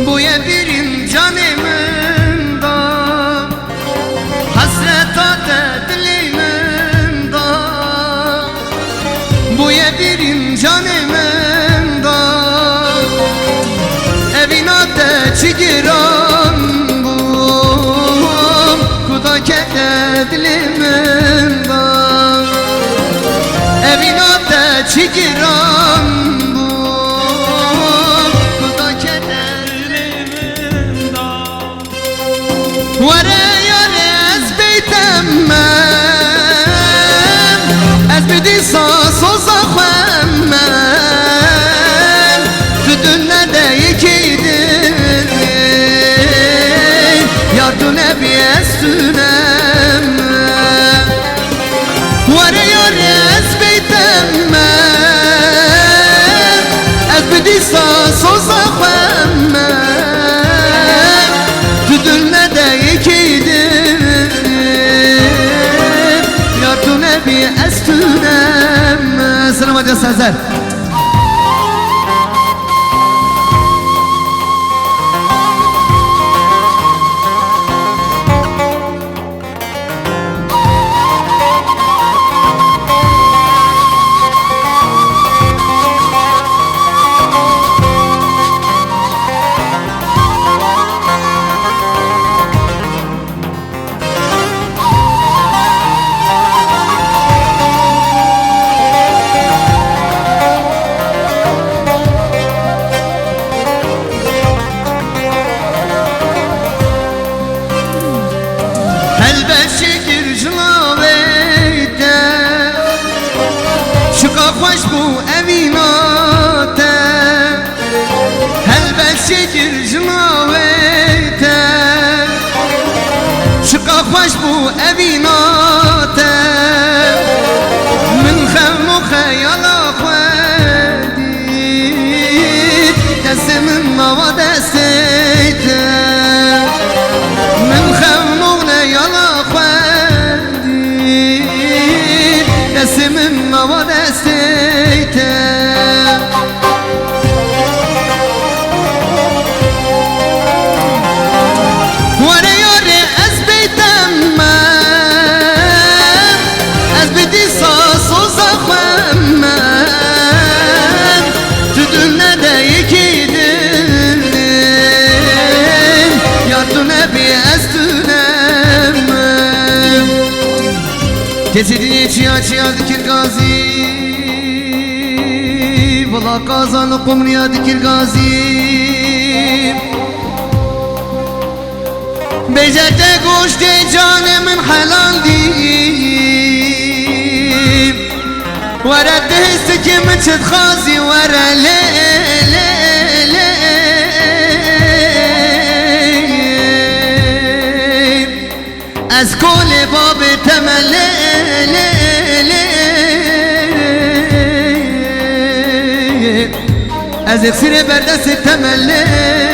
بوی برین جانمın da hasret adı dilimin da بوی برین جانمın da evin adı çigiran bum kuda kede dilimin da evin adı çigiran وره یاره از بیتم من از بدی ساس و زخم من تو دنده یکی دل یاردونه بیستونم وره یاره از بیتم من از بدی ساس و زخم من تو دنده یکی استونم. سلام آجا سازر خوش بو امیناته هلبت شکر جناویته شقا خوش بو امیناته من خم و خیالا خودی دست من نوا دستیته من خم و خیالا خودی دست من نوا دستیته وره یاره از بیتم من از بیتی ساس و زخم من تو دنده یکی دل یادونه بیستونم کسی دیگه چیا دکر گازی ولا قازان قمریا دکر گازی بجد گوشت جان من حلال دی ورد هست که من چد خازی ورا لی لی لی از کل باب تملی از اکسیر بردست تملی